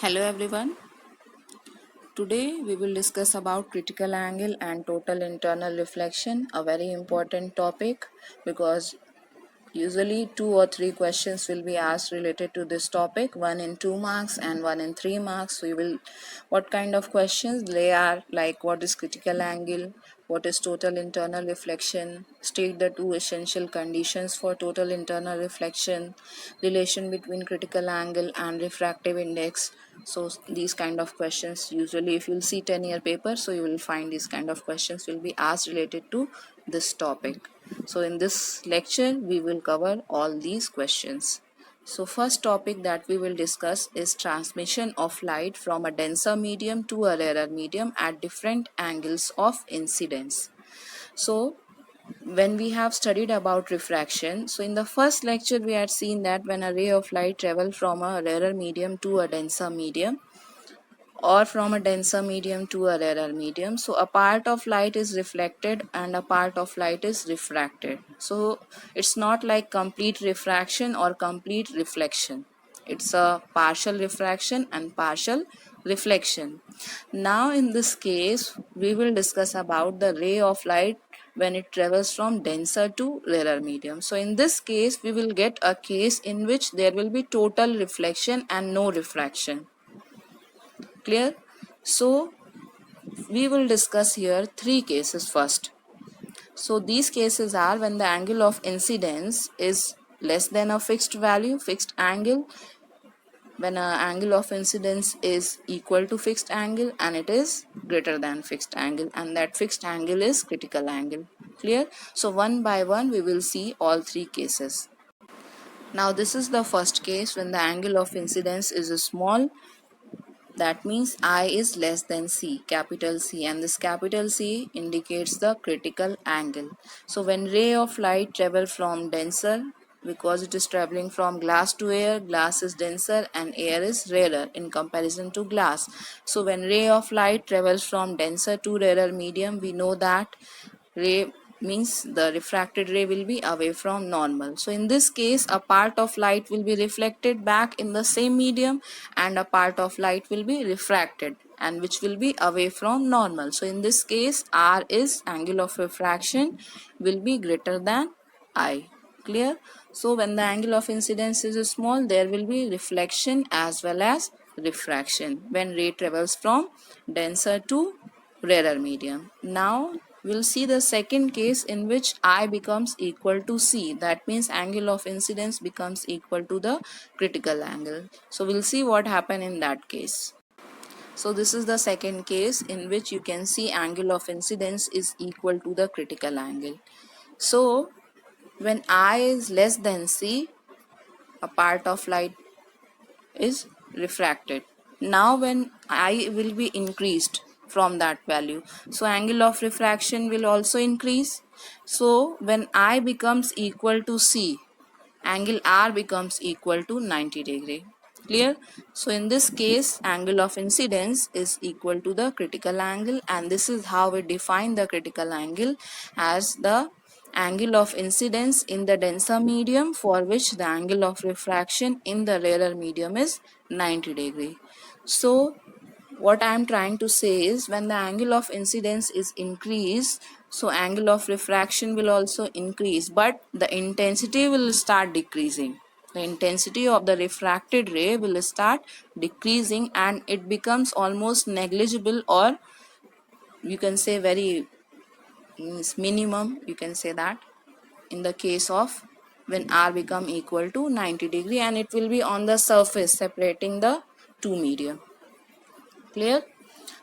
Hello everyone. Today we will discuss about critical angle and total internal reflection, a very important topic because usually 2 or 3 questions will be asked related to this topic, one in 2 marks and one in 3 marks. What kind of questions they are, like what is critical angle, what is total internal reflection, state the two essential conditions for total internal reflection, relation between critical angle and refractive index. So these kind of questions, usually if you'll see 10-year paper, so you will find these kind of questions will be asked related to this topic. So in this lecture we will cover all these questions. So first topic that we will discuss is transmission of light from a denser medium to a rarer medium at different angles of incidence. So when we have studied about refraction, so in the first lecture we had seen that when a ray of light travels from a rarer medium to a denser medium, or from a denser medium to a rarer medium, so a part of light is reflected and a part of light is refracted. So it's not like complete refraction or complete reflection, it's a partial refraction and partial reflection. Now in this case we will discuss about the ray of light when it travels from denser to rarer medium. So in this case we will get a case in which there will be total reflection and no refraction. Clear? So we will discuss here 3 cases first. So these cases are when the angle of incidence is less than a fixed value, fixed angle, when an angle of incidence is equal to fixed angle, and it is greater than fixed angle, and that fixed angle is critical angle. Clear? So one by one we will see all 3 cases. Now this is the first case when the angle of incidence is small. That means I is less than C, capital C, and this capital C indicates the critical angle. So when ray of light travel from denser, because it is traveling from glass to air, glass is denser and air is rarer in comparison to glass. So when ray of light travels from denser to rarer medium, we know that ray means the refracted ray will be away from normal. So in this case a part of light will be reflected back in the same medium and a part of light will be refracted and which will be away from normal. So in this case R is angle of refraction will be greater than I. Clear? So when the angle of incidence is small, there will be reflection as well as refraction when ray travels from denser to rarer medium. Now we'll see the second case in which I becomes equal to C. That means angle of incidence becomes equal to the critical angle. So we'll see what happened in that case. So this is the second case in which you can see angle of incidence is equal to the critical angle. So when I is less than C, a part of light is refracted. Now when I will be increased from that value, so angle of refraction will also increase. So when I becomes equal to C, angle R becomes equal to 90 degree. Clear? So in this case angle of incidence is equal to the critical angle, and this is how we define the critical angle as the angle of incidence in the denser medium for which the angle of refraction in the rarer medium is 90 degree. So what I am trying to say is when the angle of incidence is increased, so angle of refraction will also increase, but the intensity will start decreasing. The intensity of the refracted ray will start decreasing and it becomes almost negligible, or you can say very minimum, you can say that, in the case of when R become equal to 90 degree, and it will be on the surface separating the two medium. Clear?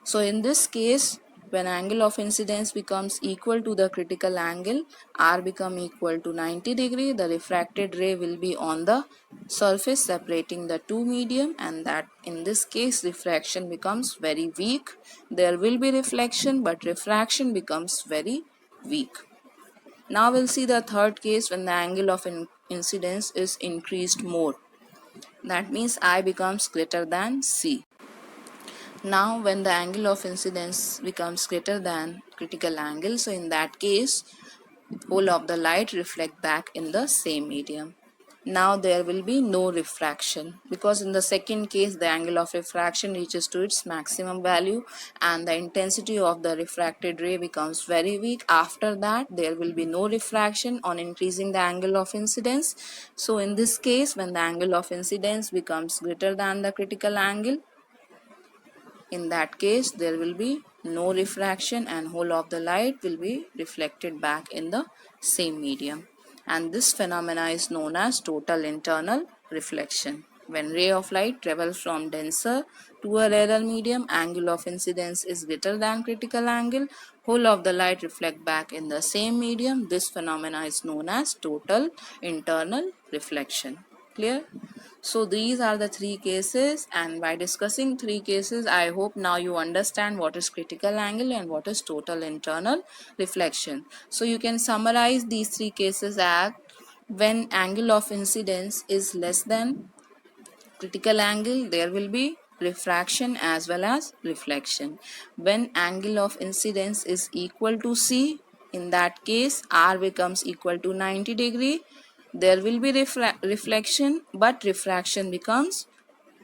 So in this case when angle of incidence becomes equal to the critical angle, R become equal to 90 degree, the refracted ray will be on the surface separating the two medium, and that in this case refraction becomes very weak. There will be reflection but refraction becomes very weak. Now we'll see the third case when the angle of incidence is increased more. That means I becomes greater than C. Now when the angle of incidence becomes greater than critical angle, so in that case whole of the light reflect back in the same medium. now there will be no refraction, because in the second case the angle of refraction reaches to its maximum value and the intensity of the refracted ray becomes very weak. After that there will be no refraction on increasing the angle of incidence. So in this case, when the angle of incidence becomes greater than the critical angle, in that case there will be no refraction and whole of the light will be reflected back in the same medium, and this phenomena is known as total internal reflection. When ray of light travels from denser to a rarer medium, angle of incidence is greater than critical angle, whole of the light reflect back in the same medium. This phenomena is known as total internal reflection. Clear? So these are the three cases, and by discussing three cases, I hope now you understand what is critical angle and what is total internal reflection. So you can summarize these three cases as: when angle of incidence is less than critical angle, there will be refraction as well as reflection. When angle of incidence is equal to C, in that case R becomes equal to 90 degree. There will be reflection, but refraction becomes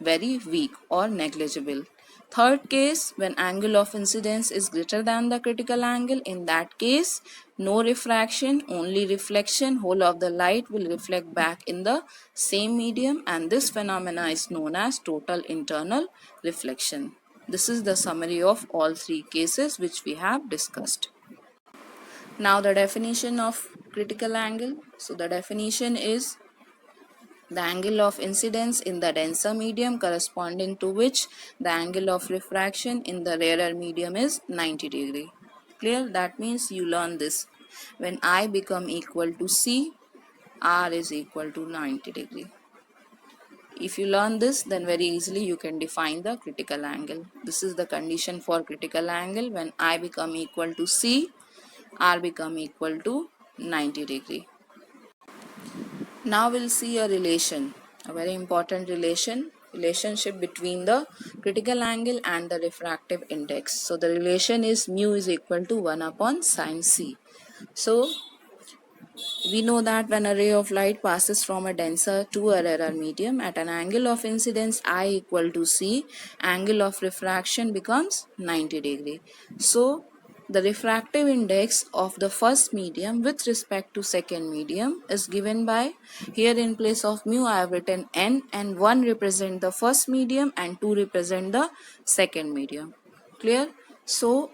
very weak or negligible. Third case, when angle of incidence is greater than the critical angle, in that case no refraction, only reflection, whole of the light will reflect back in the same medium, and this phenomena is known as total internal reflection. This is the summary of all three cases which we have discussed. Now the definition of critical angle. So the definition is the angle of incidence in the denser medium corresponding to which the angle of refraction in the rarer medium is 90 degree. Clear? That means you learn this. When I become equal to C, R is equal to 90 degree. If you learn this, then very easily you can define the critical angle. This is the condition for critical angle. When I become equal to C, R become equal to 90 degree. Now we'll see a relation, a very important relationship between the critical angle and the refractive index. So the relation is mu is equal to 1 upon sine C. So we know that when a ray of light passes from a denser to a rarer medium at an angle of incidence I equal to C, angle of refraction becomes 90 degree. So the refractive index of the first medium with respect to second medium is given by, here in place of mu I have written n, and 1 represent the first medium and 2 represent the second medium. Clear? So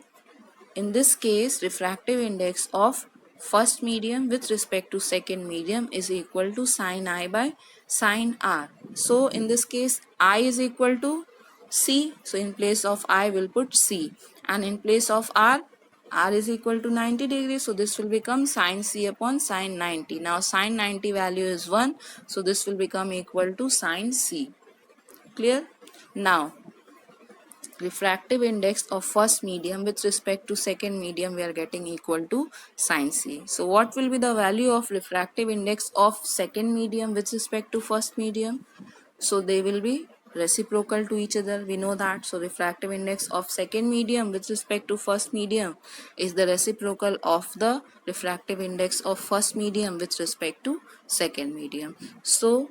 in this case, refractive index of first medium with respect to second medium is equal to sine I by sine R. So in this case, I is equal to C. So in place of I will put C, and in place of R is equal to 90 degrees. So this will become sine C upon sine 90. Now sine 90 value is 1. So this will become equal to sine C. Clear? Now refractive index of first medium with respect to second medium we are getting equal to sine C. So what will be the value of refractive index of second medium with respect to first medium? So they will be reciprocal to each other, we know that. So refractive index of second medium with respect to first medium is the reciprocal of the refractive index of first medium with respect to second medium. So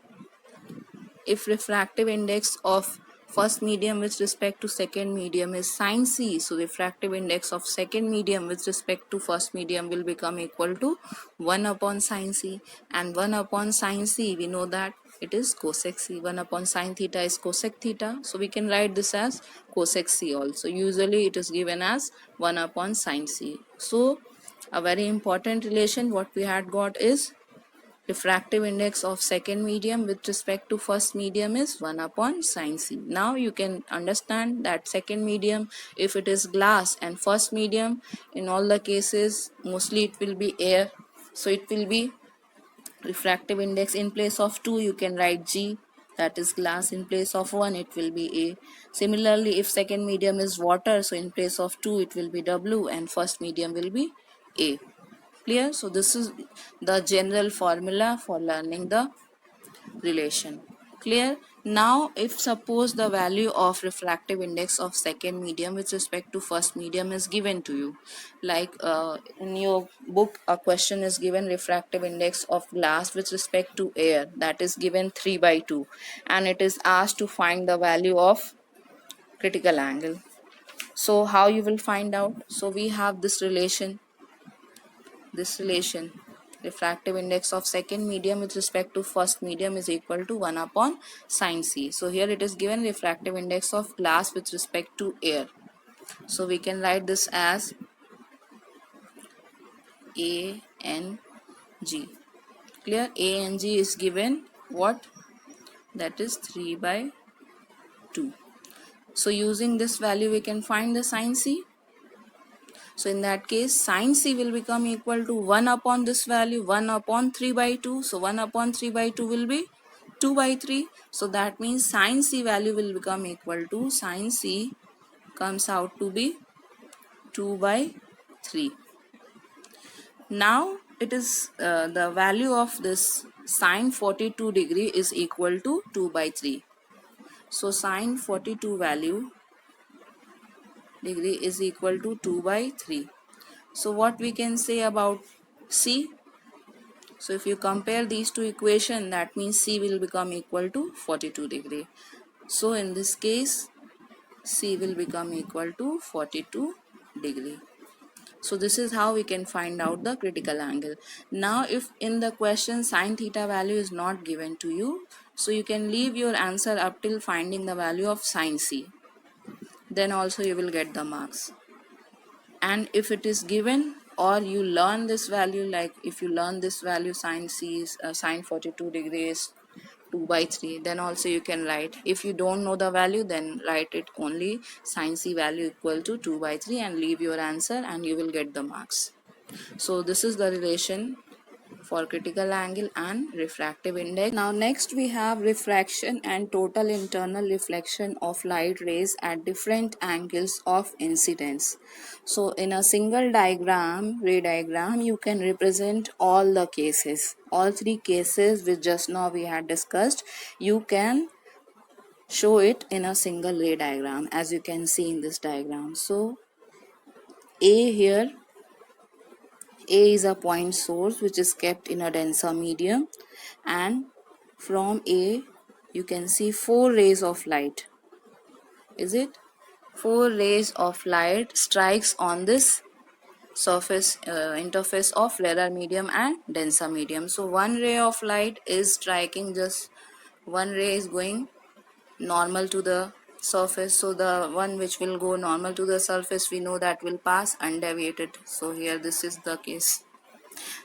if refractive index of first medium with respect to second medium is sine C, so refractive index of second medium with respect to first medium will become equal to 1 upon sine C, and 1 upon sine C we know that it is cosec C. 1 upon sine theta is cosec theta, so we can write this as cosec C also. Usually it is given as 1 upon sine C. So a very important relation what we had got is refractive index of second medium with respect to first medium is 1 upon sine C. Now you can understand that second medium, if it is glass, and first medium in all the cases mostly it will be air, so it will be refractive index in place of 2 you can write G, that is glass. In place of 1 it will be A. Similarly, if second medium is water, so in place of 2 it will be W and first medium will be A. Clear? So this is the general formula for learning the relation. Clear? Now if suppose the value of refractive index of second medium with respect to first medium is given to you, like in your book a question is given refractive index of glass with respect to air, that is given 3/2, and it is asked to find the value of critical angle. So how you will find out? So we have this relation refractive index of second medium with respect to first medium is equal to 1 upon sine c. So here it is given refractive index of glass with respect to air. So we can write this as ANG. Clear? ANG is given what? That is 3/2. So using this value we can find the sine c. So in that case, sine c will become equal to 1 upon this value, 1 upon 3/2. So 1 upon 3/2 will be 2/3. So that means sine c value will become equal to, sine c comes out to be 2/3. Now it is the value of this sine 42 degree is equal to 2/3. So sine 42 value degree is equal to 2/3. So what we can say about C? So if you compare these two equations, that means C will become equal to 42 degree. So in this case, C will become equal to 42 degree. So this is how we can find out the critical angle. Now if in the question sine theta value is not given to you, so you can leave your answer up till finding the value of sine C. Then also you will get the marks. And if it is given or you learn this value, like if you learn this value sine c is sine 42 degrees 2/3, then also you can write. If you don't know the value, then write it only sine c value equal to 2/3 and leave your answer and you will get the marks. So this is the relation for critical angle and refractive index. Now next we have refraction and total internal reflection of light rays at different angles of incidence. So in a single diagram, ray diagram, you can represent all the cases. All three cases which just now we had discussed, you can show it in a single ray diagram, as you can see in this diagram. So A here, A is a point source which is kept in a denser medium, and from A you can see 4 rays of light. Is it? 4 rays of light strikes on this surface interface of rarer medium and denser medium. So one ray of light is striking, just one ray is going normal to the surface. So the one which will go normal to the surface, we know that will pass undeviated. So here this is the case.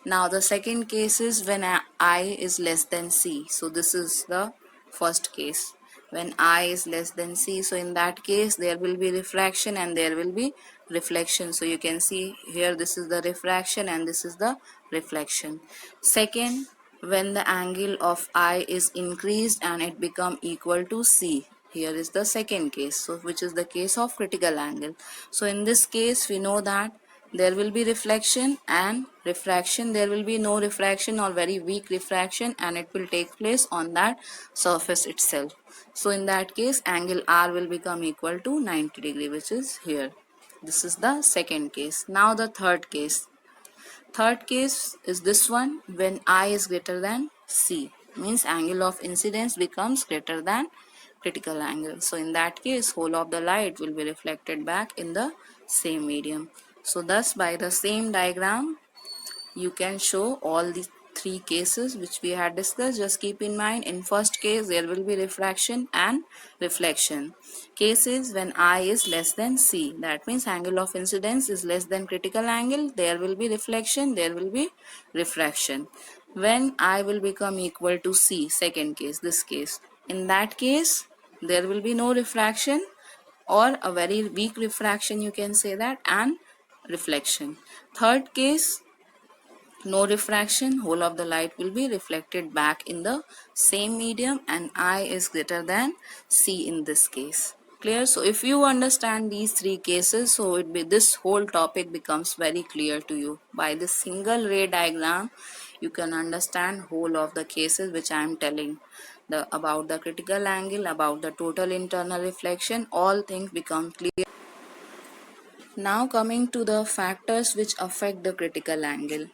Now the second case is when I is less than C. So this is the first case. When I is less than C, so in that case there will be refraction and there will be reflection. So you can see here this is the refraction and this is the reflection. Second, when the angle of I is increased and it become equal to C. Here is the second case, so which is the case of critical angle. So in this case we know that there will be reflection and refraction. There will be no refraction or very weak refraction and it will take place on that surface itself. So in that case angle R will become equal to 90 degree, which is here. This is the second case. Now the third case. Third case is this one, when I is greater than C, means angle of incidence becomes greater than critical angle. So in that case whole of the light will be reflected back in the same medium. So thus by the same diagram you can show all the three cases which we had discussed. Just keep in mind, in first case there will be refraction and reflection. Cases when I is less than C, that means angle of incidence is less than critical angle, there will be reflection, there will be refraction. When I will become equal to C, second case, this case, in that case there will be no refraction or a very weak refraction, you can say that, and reflection. Third case, no refraction, whole of the light will be reflected back in the same medium and I is greater than C in this case. Clear? So if you understand these three cases, so this whole topic becomes very clear to you. By this single ray diagram you can understand whole of the cases which I am telling. about the critical angle, about the total internal reflection, all things become clear. Now coming to the factors which affect the critical angle.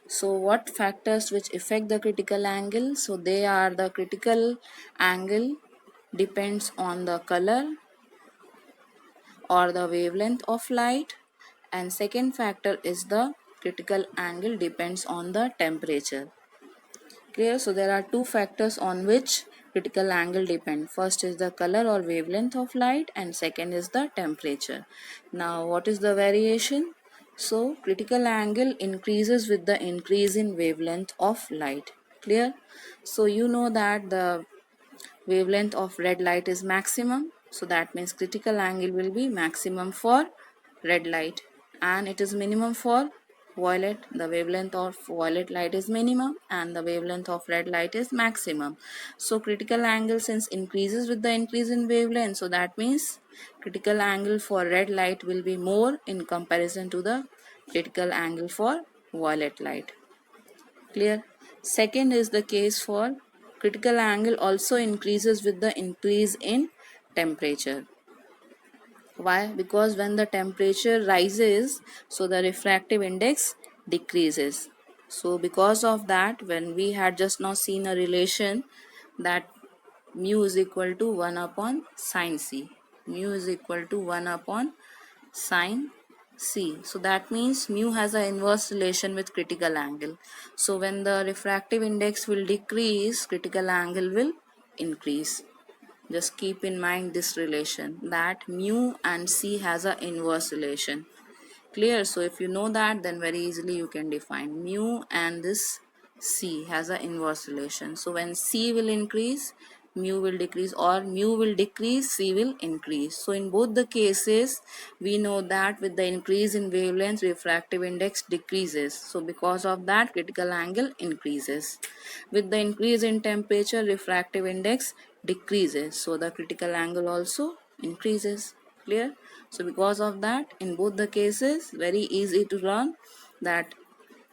So what factors which affect the critical angle? So they are the critical angle depends on the color or the wavelength of light, and second factor is the critical angle depends on the temperature. Clear? So there are two factors on which critical angle depend. First is the color or wavelength of light, and second is the temperature. Now what is the variation? So critical angle increases with the increase in wavelength of light. Clear? So you know that the wavelength of red light is maximum, so that means critical angle will be maximum for red light, and it is minimum for violet. The wavelength of violet light is minimum and the wavelength of red light is maximum. So critical angle since increases with the increase in wavelength, so that means critical angle for red light will be more in comparison to the critical angle for violet light. Clear? Second is the case for critical angle also increases with the increase in temperature. Why? Because when the temperature rises, so the refractive index decreases. So because of that, when we had just now seen a relation that mu is equal to 1 upon sine C. Mu is equal to 1 upon sine C. So that means mu has an inverse relation with critical angle. So when the refractive index will decrease, critical angle will increase. Just keep in mind this relation, that mu and C has an inverse relation. Clear? So if you know that, then very easily you can define mu and this C has an inverse relation. So when C will increase, mu will decrease, or mu will decrease, C will increase. So in both the cases, we know that with the increase in wavelength, refractive index decreases. So because of that, critical angle increases. With the increase in temperature, refractive index decreases. So the critical angle also increases. Clear? So because of that, in both the cases, very easy to learn that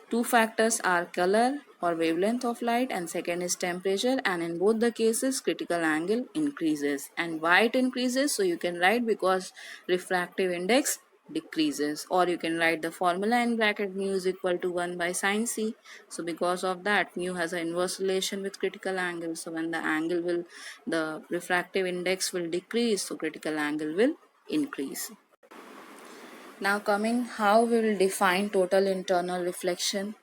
two factors are color or wavelength of light, and second is temperature, and in both the cases critical angle increases. And why it increases? So you can write because refractive index decreases, or you can write the formula in bracket mu is equal to 1 by sine C. So because of that, mu has an inverse relation with critical angle. So when the refractive index will decrease, so critical angle will increase. Now coming, how we will define total internal reflection.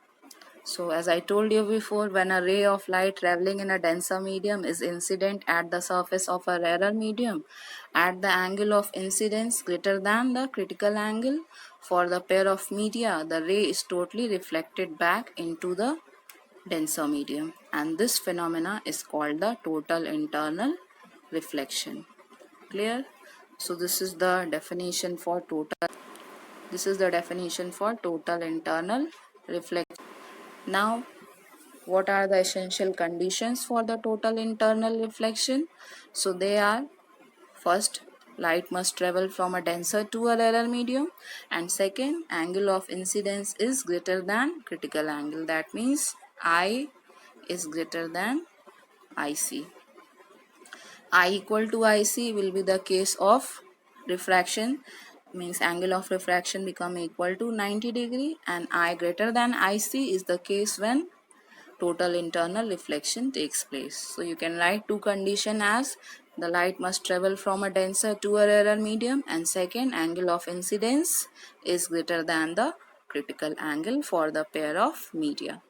So as I told you before, when a ray of light traveling in a denser medium is incident at the surface of a rarer medium, at the angle of incidence greater than the critical angle for the pair of media, the ray is totally reflected back into the denser medium, and this phenomena is called the total internal reflection. Clear? So this is the definition for total. This is the definition for total internal reflection. Now, what are the essential conditions for the total internal reflection? So they are: first, light must travel from a denser to a rarer medium, and second, angle of incidence is greater than critical angle. That means I is greater than IC. I equal to IC will be the case of refraction, means angle of refraction become equal to 90 degree, and I greater than IC is the case when total internal reflection takes place. So you can write two condition as: the light must travel from a denser to a rarer medium, and second, angle of incidence is greater than the critical angle for the pair of media.